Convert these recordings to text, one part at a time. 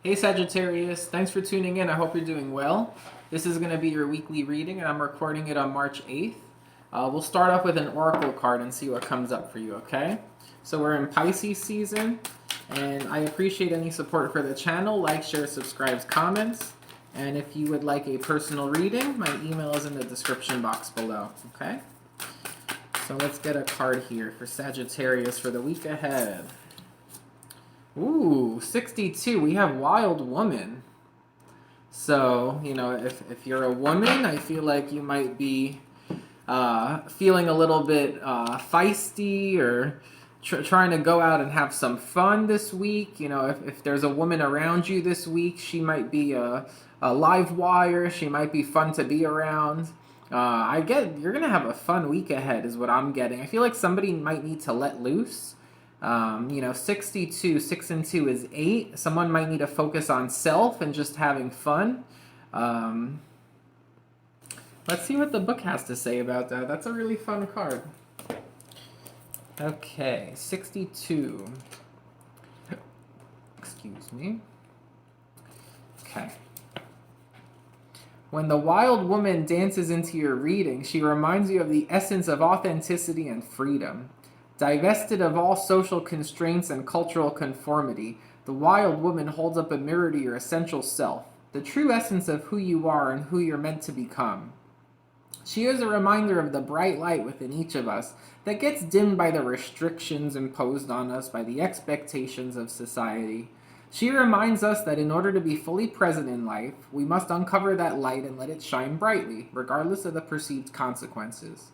Hey Sagittarius, thanks for tuning in. I hope you're doing well. This is going to be your weekly reading, and I'm recording it on March 8th. We'll start off with an oracle card and see what comes up for you, okay? So we're in Pisces season, and I appreciate any support for the channel. Like, share, subscribe, comments. And if you would like a personal reading, my email is in the description box below, okay? So let's get a card here for Sagittarius for the week ahead. Ooh, 62. We have Wild Woman. So, if you're a woman, I feel like you might be feeling a little bit feisty or trying to go out and have some fun this week. If there's a woman around you this week, she might be a live wire. She might be fun to be around. You're going to have a fun week ahead is what I'm getting. I feel like somebody might need to let loose. 62, 6 and 2 is 8. Someone might need to focus on self and just having fun. Let's see what the book has to say about that. That's a really fun card. Okay, 62. Excuse me. Okay. When the wild woman dances into your reading, she reminds you of the essence of authenticity and freedom. Divested of all social constraints and cultural conformity, the wild woman holds up a mirror to your essential self, the true essence of who you are and who you're meant to become. She is a reminder of the bright light within each of us that gets dimmed by the restrictions imposed on us by the expectations of society. She reminds us that in order to be fully present in life, we must uncover that light and let it shine brightly, regardless of the perceived consequences.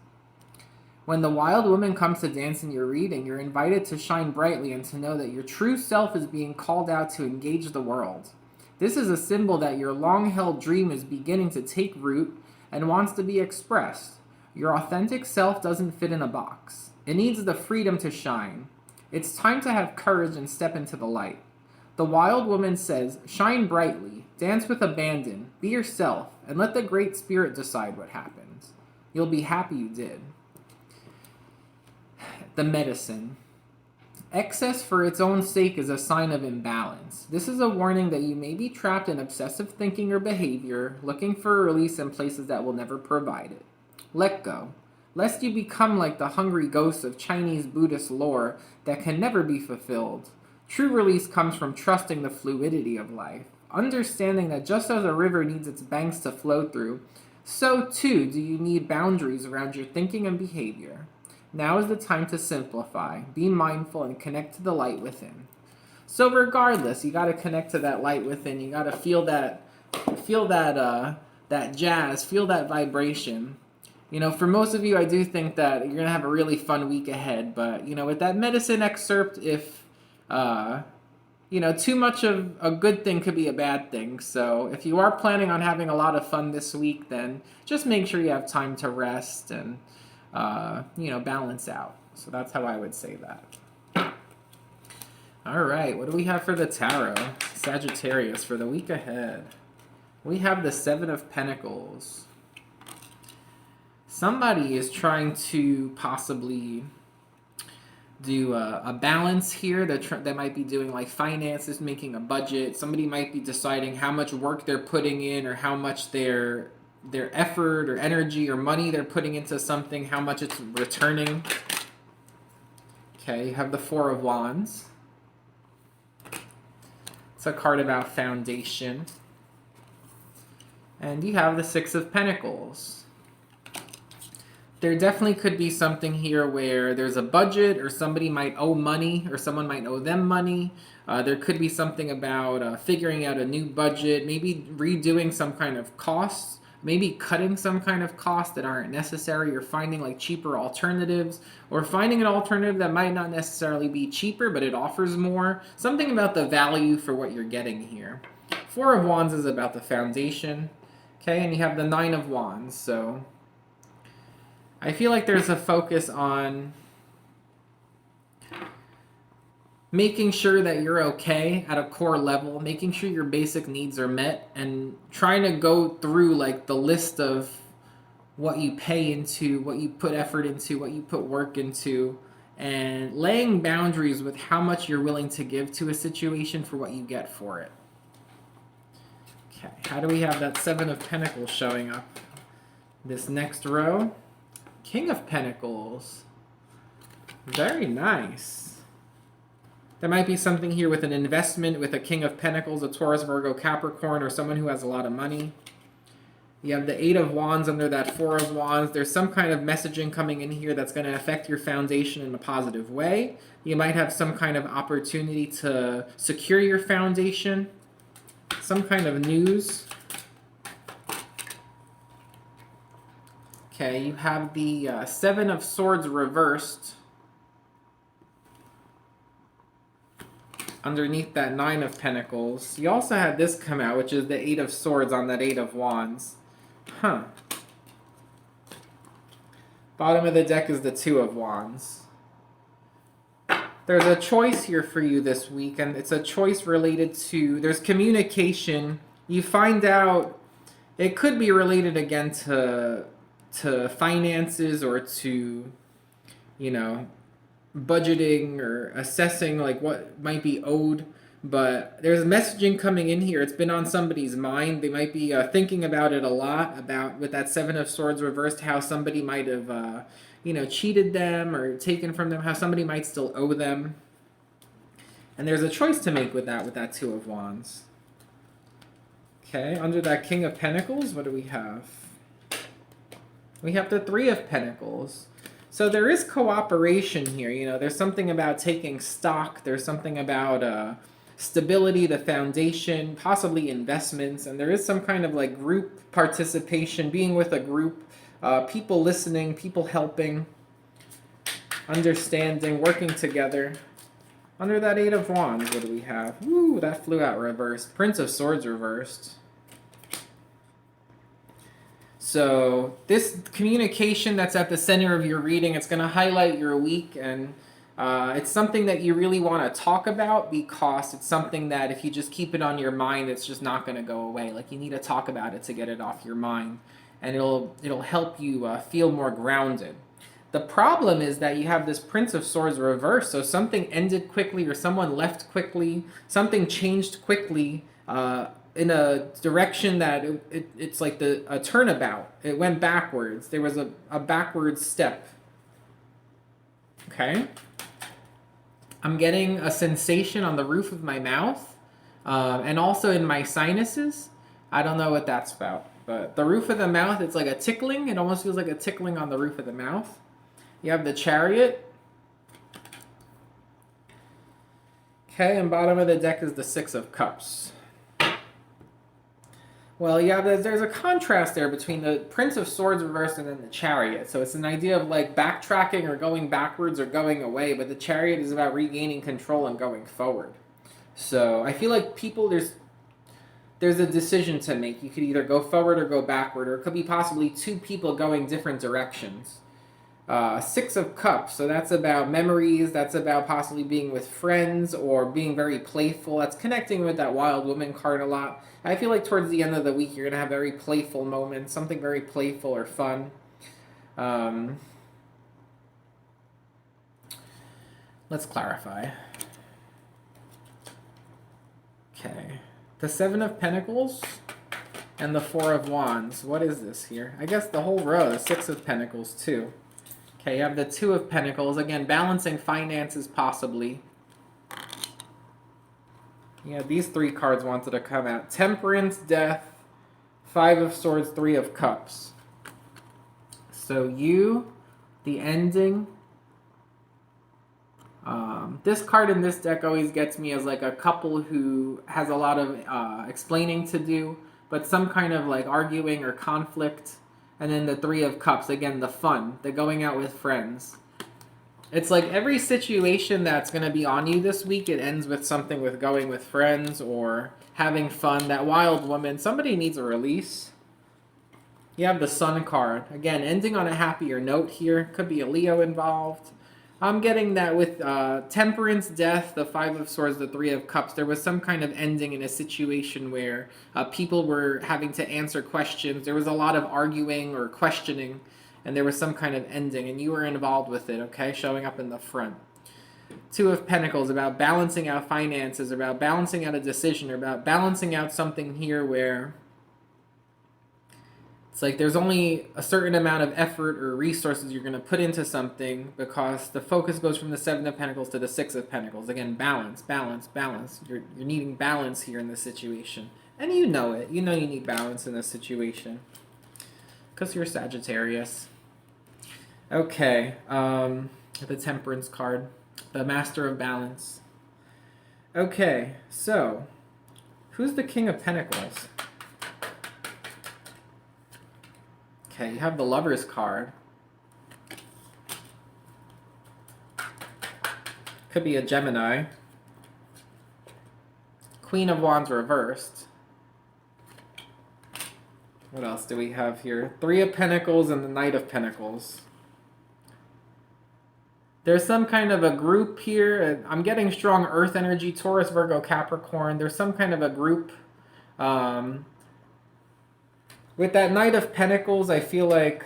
When the wild woman comes to dance in your reading, you're invited to shine brightly and to know that your true self is being called out to engage the world. This is a symbol that your long-held dream is beginning to take root and wants to be expressed. Your authentic self doesn't fit in a box. It needs the freedom to shine. It's time to have courage and step into the light. The wild woman says, shine brightly, dance with abandon, be yourself, and let the Great Spirit decide what happens. You'll be happy you did. The medicine. Excess for its own sake is a sign of imbalance. This is a warning that you may be trapped in obsessive thinking or behavior, looking for a release in places that will never provide it. Let go, lest you become like the hungry ghosts of Chinese Buddhist lore that can never be fulfilled. True release comes from trusting the fluidity of life, understanding that just as a river needs its banks to flow through, so too do you need boundaries around your thinking and behavior. Now is the time to simplify, be mindful, and connect to the light within. So regardless, you got to connect to that light within. You got to feel that jazz, feel that vibration. For most of you, I do think that you're gonna have a really fun week ahead. But with that medicine excerpt, if too much of a good thing could be a bad thing. So if you are planning on having a lot of fun this week, then just make sure you have time to rest and balance out. So that's how I would say that. All right, what do we have for the tarot? Sagittarius for the week ahead. We have the Seven of Pentacles. Somebody is trying to possibly do a balance here. They might be doing like finances, making a budget. Somebody might be deciding how much work they're putting in or how much their effort or energy or money they're putting into something, how much it's returning. Okay, you have the Four of Wands. It's a card about foundation. And you have the Six of Pentacles. There definitely could be something here where there's a budget, or somebody might owe money, or someone might owe them money. There could be something about figuring out a new budget, maybe redoing some kind of costs, maybe cutting some kind of costs that aren't necessary, or finding like cheaper alternatives, or finding an alternative that might not necessarily be cheaper, but it offers more. Something about the value for what you're getting here. Four of Wands is about the foundation. Okay, and you have the Nine of Wands, so I feel like there's a focus on making sure that you're okay at a core level, making sure your basic needs are met, and trying to go through like the list of what you pay into, what you put effort into, what you put work into, and laying boundaries with how much you're willing to give to a situation for what you get for it. Okay, how do we have that Seven of Pentacles showing up? This next row, King of Pentacles. Very nice. There might be something here with an investment with a King of Pentacles, a Taurus, Virgo, Capricorn, or someone who has a lot of money. You have the Eight of Wands under that Four of Wands. There's some kind of messaging coming in here that's going to affect your foundation in a positive way. You might have some kind of opportunity to secure your foundation. Some kind of news. Okay, you have the Seven of Swords reversed underneath that Nine of Pentacles. You also had this come out, which is the Eight of Swords on that Eight of Wands. Huh. Bottom of the deck is the Two of Wands. There's a choice here for you this week, and it's a choice related to, there's communication. You find out, it could be related again to finances or to, you know, budgeting or assessing like what might be owed. But there's messaging coming in here. It's been on somebody's mind. They might be thinking about it a lot, about with that Seven of Swords reversed, how somebody might have, you know, cheated them or taken from them, how somebody might still owe them. And there's a choice to make with that Two of Wands. Okay, under that King of Pentacles, what do we have? We have the Three of Pentacles. So there is cooperation here. You know, there's something about taking stock. There's something about stability, the foundation, possibly investments. And there is some kind of like group participation, being with a group, people listening, people helping, understanding, working together. Under that Eight of Wands, what do we have? Ooh, that flew out reversed. Prince of Swords reversed. So this communication that's at the center of your reading, it's going to highlight your week, and it's something that you really want to talk about, because it's something that if you just keep it on your mind, it's just not going to go away. Like, you need to talk about it to get it off your mind, and it'll help you feel more grounded. The problem is that you have this Prince of Swords reversed, so something ended quickly or someone left quickly, something changed quickly, in a direction that it's like a turnabout. It went backwards. There was a backward step. Okay? I'm getting a sensation on the roof of my mouth, and also in my sinuses. I don't know what that's about. But the roof of the mouth, it's like a tickling. It almost feels like a tickling on the roof of the mouth. You have the Chariot. Okay, and bottom of the deck is the Six of Cups. Well, yeah, there's a contrast there between the Prince of Swords reversed and then the Chariot. So it's an idea of like backtracking or going backwards or going away, but the Chariot is about regaining control and going forward. So I feel like people, there's a decision to make. You could either go forward or go backward, or it could be possibly two people going different directions. Six of Cups, so that's about memories, that's about possibly being with friends or being very playful. That's connecting with that Wild Woman card a lot. I feel like towards the end of the week, you're going to have very playful moments, something very playful or fun. Let's clarify. Okay. The Seven of Pentacles and the Four of Wands. What is this here? I guess the whole row, the Six of Pentacles too. Okay, you have the Two of Pentacles. Again, balancing finances possibly. Yeah, these three cards wanted to come out. Temperance, Death, Five of Swords, Three of Cups. So you, the ending. This card in this deck always gets me as like a couple who has a lot of explaining to do, but some kind of like arguing or conflict. And then the Three of Cups, again, the fun, the going out with friends. It's like every situation that's going to be on you this week, it ends with something with going with friends or having fun. That Wild Woman, somebody needs a release. You have the Sun card. Again, ending on a happier note here. Could be a Leo involved. I'm getting that with Temperance, Death, the Five of Swords, the Three of Cups. There was some kind of ending in a situation where people were having to answer questions. There was a lot of arguing or questioning, and there was some kind of ending, and you were involved with it, okay? Showing up in the front. Two of Pentacles, about balancing out finances, about balancing out a decision, or about balancing out something here where it's like there's only a certain amount of effort or resources you're going to put into something, because the focus goes from the Seven of Pentacles to the Six of Pentacles. Again, balance, balance, balance. You're needing balance here in this situation. And you know it. You know you need balance in this situation, because you're Sagittarius. Okay, the Temperance card. The Master of Balance. Okay, so who's the King of Pentacles? Okay, you have the Lover's card. Could be a Gemini. Queen of Wands reversed. What else do we have here? Three of Pentacles and the Knight of Pentacles. There's some kind of a group here. I'm getting strong earth energy, Taurus, Virgo, Capricorn. There's some kind of a group. With that Knight of Pentacles, I feel like...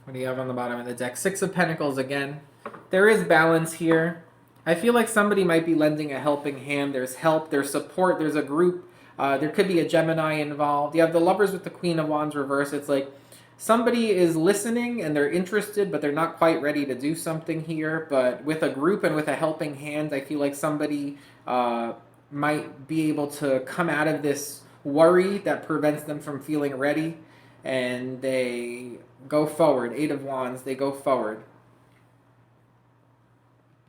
What do you have on the bottom of the deck? Six of Pentacles again. There is balance here. I feel like somebody might be lending a helping hand. There's help, there's support, there's a group. There could be a Gemini involved. You have the Lovers with the Queen of Wands reverse. It's like somebody is listening and they're interested, but they're not quite ready to do something here. But with a group and with a helping hand, I feel like somebody might be able to come out of this worry that prevents them from feeling ready, and they go forward. Eight of Wands, they go forward.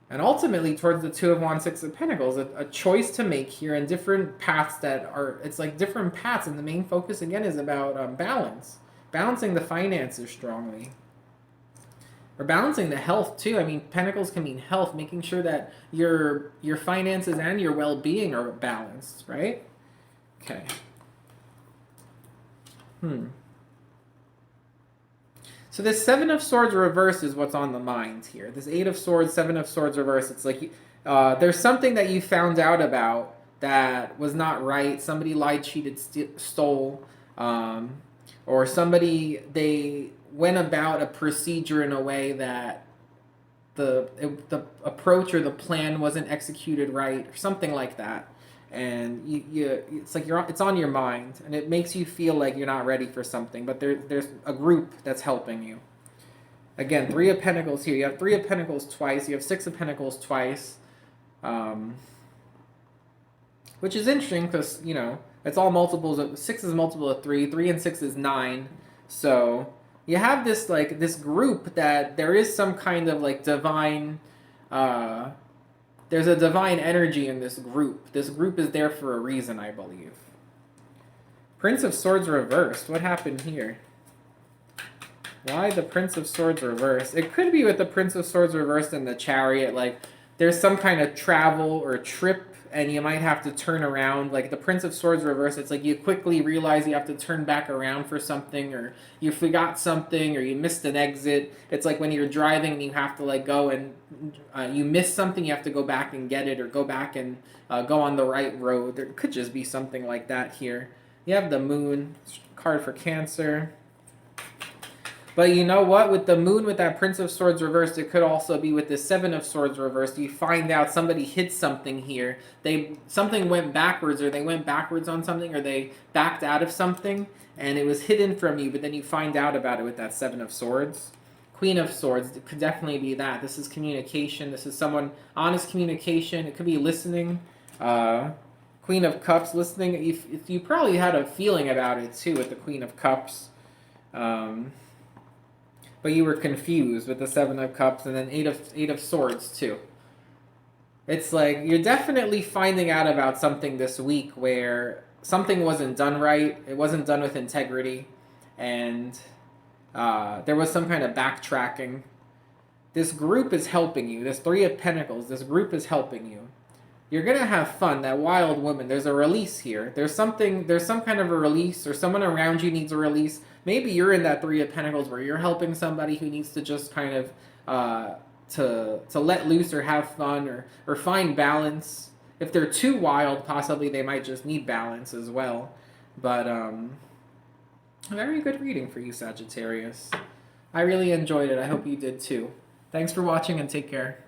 And ultimately, towards the Two of Wands, Six of Pentacles, a choice to make here, and different paths that are, it's like different paths, and the main focus, again, is about balance. Balancing the finances strongly. Or balancing the health, too. I mean, Pentacles can mean health, making sure that your finances and your well-being are balanced, right? Okay. So this Seven of Swords reverse is what's on the mind here. This Eight of Swords, Seven of Swords reverse, it's like there's something that you found out about that was not right. Somebody lied, cheated, stole, or somebody, they went about a procedure in a way that the approach or the plan wasn't executed right, or something like that. And it's like it's on your mind, and it makes you feel like you're not ready for something, but there's a group that's helping you. Again, Three of Pentacles here. You have Three of Pentacles twice. You have Six of Pentacles twice, which is interesting because, you know, it's all multiples of... Six is multiple of three. 3 and 6 is 9. So you have this, like, this group that there is some kind of, like, divine... there's a divine energy in this group. This group is there for a reason, I believe. Prince of Swords reversed. What happened here? Why the Prince of Swords reversed? It could be with the Prince of Swords reversed and the Chariot. Like, there's some kind of travel or trip, and you might have to turn around. Like, the Prince of Swords reversed, it's like you quickly realize you have to turn back around for something, or you forgot something, or you missed an exit. It's like when you're driving and you have to, like, go and you miss something, you have to go back and get it, or go back and go on the right road. There could just be something like that here. You have the Moon, card for Cancer. But you know what? With the Moon, with that Prince of Swords reversed, it could also be with the Seven of Swords reversed. You find out somebody hid something here. Something went backwards, or they went backwards on something, or they backed out of something, and it was hidden from you, but then you find out about it with that Seven of Swords. Queen of Swords, it could definitely be that. This is communication. This is someone, honest communication. It could be listening. Queen of Cups, listening. If you probably had a feeling about it, too, with the Queen of Cups. But you were confused with the Seven of Cups, and then Eight of Swords too. It's like you're definitely finding out about something this week where something wasn't done right. It wasn't done with integrity, and there was some kind of backtracking. This group is helping you. This Three of Pentacles, this group is helping you. You're going to have fun. That Wild Woman, there's a release here. There's some kind of a release, or someone around you needs a release. Maybe you're in that Three of Pentacles where you're helping somebody who needs to just kind of to let loose or have fun or find balance. If they're too wild, possibly they might just need balance as well. But a very good reading for you, Sagittarius. I really enjoyed it. I hope you did too. Thanks for watching and take care.